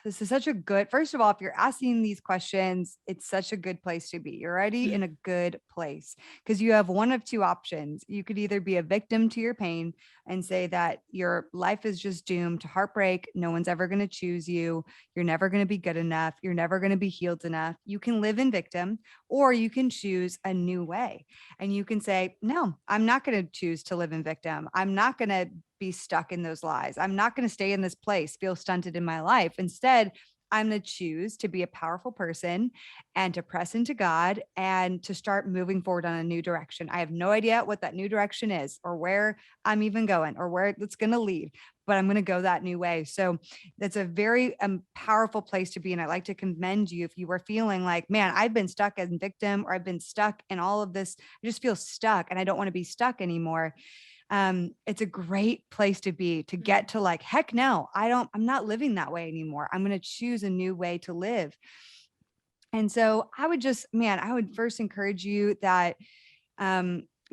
this is such a good, first of all, if you're asking these questions, it's such a good place to be. You're already in a good place because you have one of two options. You could either be a victim to your pain and say that your life is just doomed to heartbreak. No one's ever going to choose you. You're never going to be good enough. You're never going to be healed enough. You can live in victim, or you can choose a new way. And you can say, no, I'm not going to choose to live in victim. I'm not going to be stuck in those lies. I'm not going to stay in this place, feel stunted in my life. Instead, I'm going to choose to be a powerful person and to press into God and to start moving forward on a new direction. I have no idea what that new direction is or where I'm even going or where it's going to lead, but I'm going to go that new way. So that's a very powerful place to be. And I like to commend you if you were feeling like, man, I've been stuck as a victim, or I've been stuck in all of this. I just feel stuck and I don't want to be stuck anymore. It's a great place to be, to get to like, heck no, I'm not living that way anymore. I'm going to choose a new way to live. And so I would first encourage you that,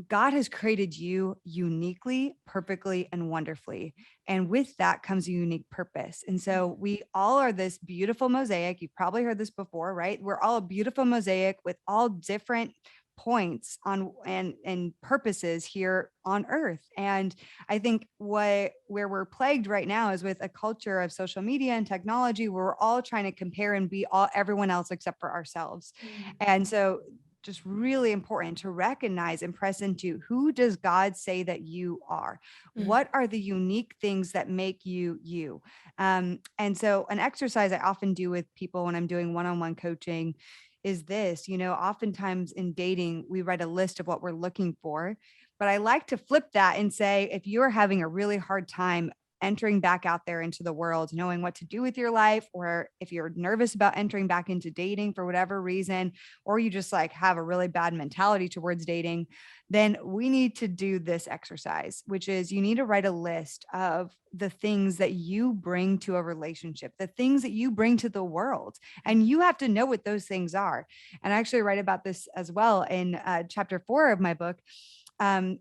God has created you uniquely, perfectly, and wonderfully. And with that comes a unique purpose. And so we all are this beautiful mosaic. You've probably heard this before, right? We're all a beautiful mosaic with all different points on and purposes here on earth. And I think where we're plagued right now is with a culture of social media and technology where we're all trying to compare and be everyone else except for ourselves. And so just really important to recognize and press into, who does God say that you are? What are the unique things that make you you? And so an exercise I often do with people when I'm doing one-on-one coaching is this, oftentimes in dating, we write a list of what we're looking for, but I like to flip that and say, if you're having a really hard time entering back out there into the world, knowing what to do with your life, or if you're nervous about entering back into dating for whatever reason, or you just like have a really bad mentality towards dating, then we need to do this exercise, which is you need to write a list of the things that you bring to a relationship, the things that you bring to the world. And you have to know what those things are. And I actually write about this as well in chapter 4 of my book.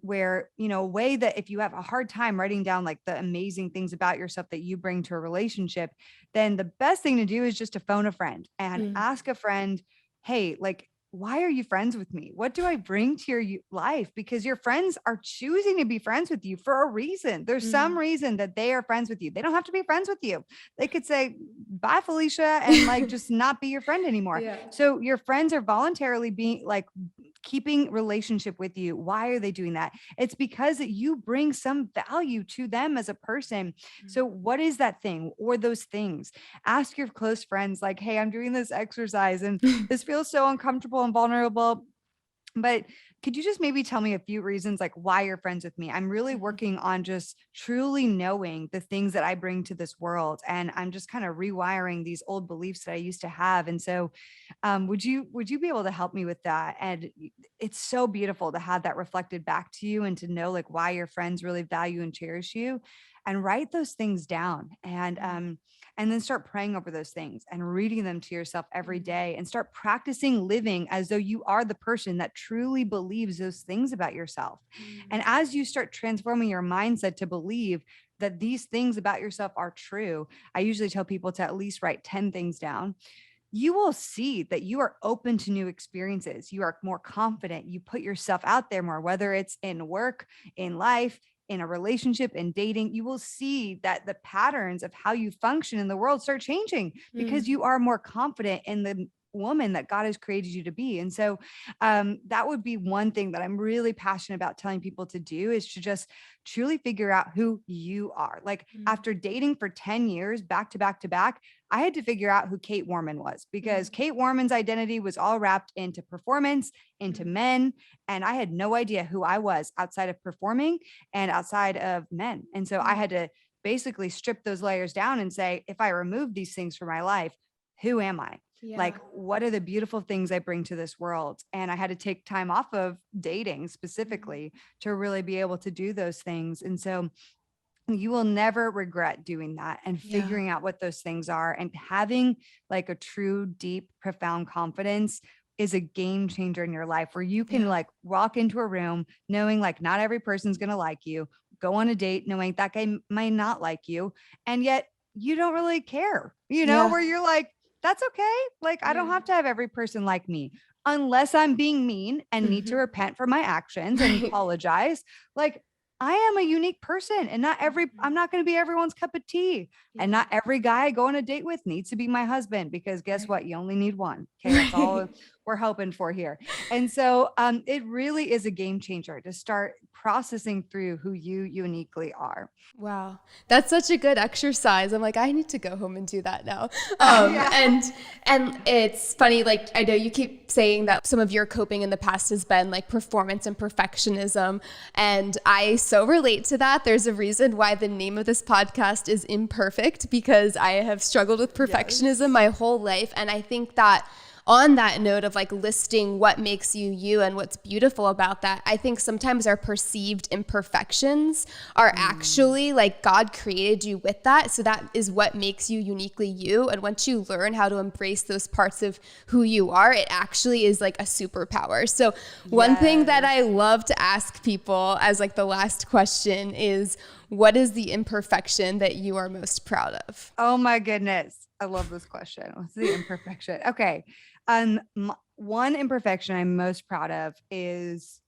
Where, a way that if you have a hard time writing down like the amazing things about yourself that you bring to a relationship, then the best thing to do is just to phone a friend and ask a friend, hey, like, why are you friends with me? What do I bring to your life? Because your friends are choosing to be friends with you for a reason. There's some reason that they are friends with you. They don't have to be friends with you. They could say, bye, Felicia, and like just not be your friend anymore. Yeah. So your friends are voluntarily being like keeping relationship with you. Why are they doing that? It's because that you bring some value to them as a person. So what is that thing or those things? Ask your close friends like, hey, I'm doing this exercise and this feels so uncomfortable and vulnerable, but could you just maybe tell me a few reasons like why you're friends with me? I'm really working on just truly knowing the things that I bring to this world. And I'm just kind of rewiring these old beliefs that I used to have. And so would you be able to help me with that? And it's so beautiful to have that reflected back to you and to know like why your friends really value and cherish you, and write those things down and then start praying over those things and reading them to yourself every day and start practicing living as though you are the person that truly believes those things about yourself. And as you start transforming your mindset to believe that these things about yourself are true, I usually tell people to at least write 10 things down. You will see that you are open to new experiences. You are more confident. You put yourself out there more, whether it's in work, in life, in a relationship, in dating. You will see that the patterns of how you function in the world start changing because you are more confident in the woman that God has created you to be. And so that would be one thing that I'm really passionate about telling people to do, is to just truly figure out who you are. Like after dating for 10 years, back to back to back, I had to figure out who Kait Warman was, because Kait Warman's identity was all wrapped into performance, into men. And I had no idea who I was outside of performing and outside of men. And so I had to basically strip those layers down and say, if I remove these things from my life, who am I? Yeah. Like, what are the beautiful things I bring to this world? And I had to take time off of dating specifically to really be able to do those things. And so you will never regret doing that and figuring out what those things are, and having like a true, deep, profound confidence is a game changer in your life, where you can like walk into a room knowing like not every person's going to like you, go on a date knowing that guy might not like you, and yet you don't really care, where you're like, that's okay. Like, I don't have to have every person like me unless I'm being mean and need to repent for my actions and apologize. Like, I am a unique person, and I'm not going to be everyone's cup of tea. And not every guy I go on a date with needs to be my husband, because guess what? You only need one. Okay. That's all we're hoping for here. And so it really is a game changer to start processing through who you uniquely are. Wow. That's such a good exercise. I'm like, I need to go home and do that now. Yeah. And it's funny, like, I know you keep saying that some of your coping in the past has been like performance and perfectionism. And I so relate to that. There's a reason why the name of this podcast is Imperfect, because I have struggled with perfectionism my whole life. And I think that on that note of like listing what makes you you and what's beautiful about that, I think sometimes our perceived imperfections are actually like God created you with that. So that is what makes you uniquely you. And once you learn how to embrace those parts of who you are, it actually is like a superpower. So one thing that I love to ask people as like the last question is, what is the imperfection that you are most proud of? Oh my goodness. I love this question. What's the imperfection? Okay. One imperfection I'm most proud of is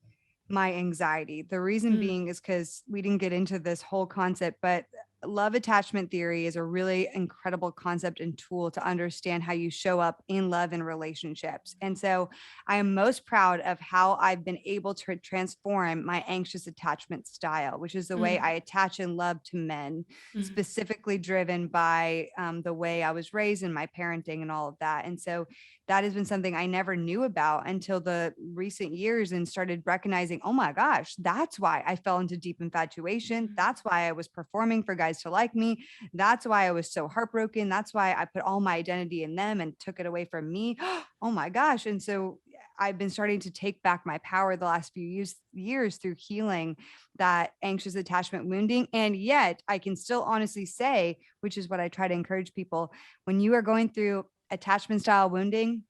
my anxiety. The reason being is because we didn't get into this whole concept, but love attachment theory is a really incredible concept and tool to understand how you show up in love and relationships. And so I am most proud of how I've been able to transform my anxious attachment style, which is the way I attach and love to men, specifically driven by the way I was raised and my parenting and all of that. And so that has been something I never knew about until the recent years, and started recognizing, oh my gosh, that's why I fell into deep infatuation. That's why I was performing for guys to like me. That's why I was so heartbroken. That's why I put all my identity in them and took it away from me. Oh my gosh. And so I've been starting to take back my power the last few years through healing that anxious attachment wounding. And yet I can still honestly say, which is what I try to encourage people, when you are going through attachment style wounding,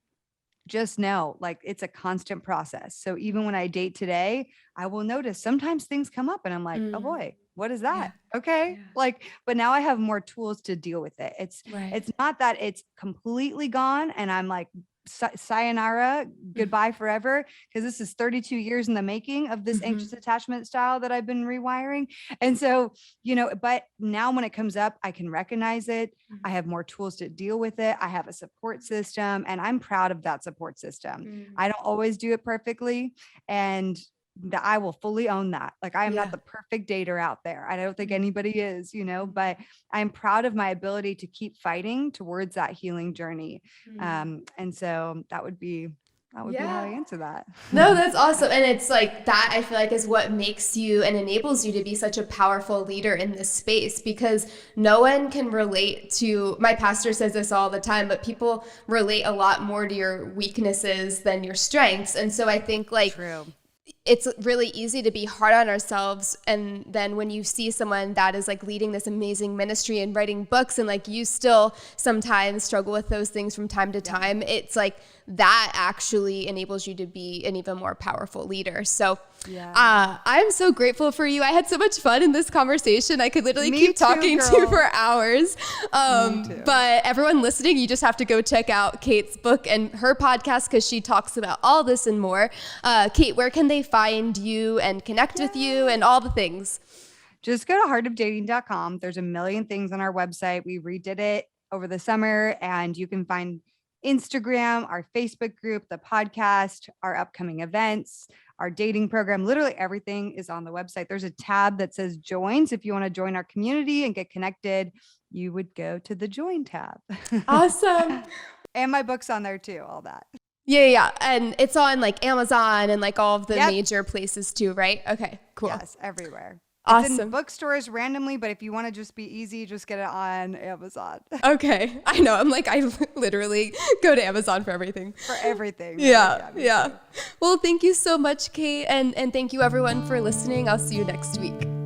just know, like, it's a constant process. So even when I date today, I will notice sometimes things come up and I'm like, oh boy, what is that? Okay. Like, but now I have more tools to deal with it. It's not that it's completely gone and I'm like, sayonara, goodbye forever, because this is 32 years in the making of this anxious attachment style that I've been rewiring. And so, but now when it comes up, I can recognize it. I have more tools to deal with it. I have a support system, and I'm proud of that support system. I don't always do it perfectly, and that I will fully own that. Like, I am not the perfect dater out there. I don't think anybody is, but I'm proud of my ability to keep fighting towards that healing journey. And so that would be how I answer that. No, that's awesome. And it's like that, I feel like, is what makes you and enables you to be such a powerful leader in this space, because no one can relate to, my pastor says this all the time, but people relate a lot more to your weaknesses than your strengths. And so I think like, True. It's really easy to be hard on ourselves. And then when you see someone that is like leading this amazing ministry and writing books, and like you still sometimes struggle with those things from time to time, it's like that actually enables you to be an even more powerful leader. So I'm so grateful for you. I had so much fun in this conversation. I could literally keep talking to you for hours. But everyone listening, you just have to go check out Kait's book and her podcast, because she talks about all this and more. Kait, where can they find you and connect with you and all the things? Just go to heartofdating.com. There's a million things on our website. We redid it over the summer, and you can find Instagram, our Facebook group, the podcast, our upcoming events, our dating program. Literally everything is on the website. There's a tab that says joins. If you want to join our community and get connected, you would go to the join tab. Awesome. And my book's on there too, all that. Yeah. And it's on like Amazon and like all of the major places too, right? Okay, cool. Yes, everywhere. Awesome. It's in bookstores randomly, but if you want to just be easy, just get it on Amazon. Okay. I know. I'm like, I literally go to Amazon for everything. For everything. Yeah. Well, thank you so much, Kait. And thank you everyone for listening. I'll see you next week.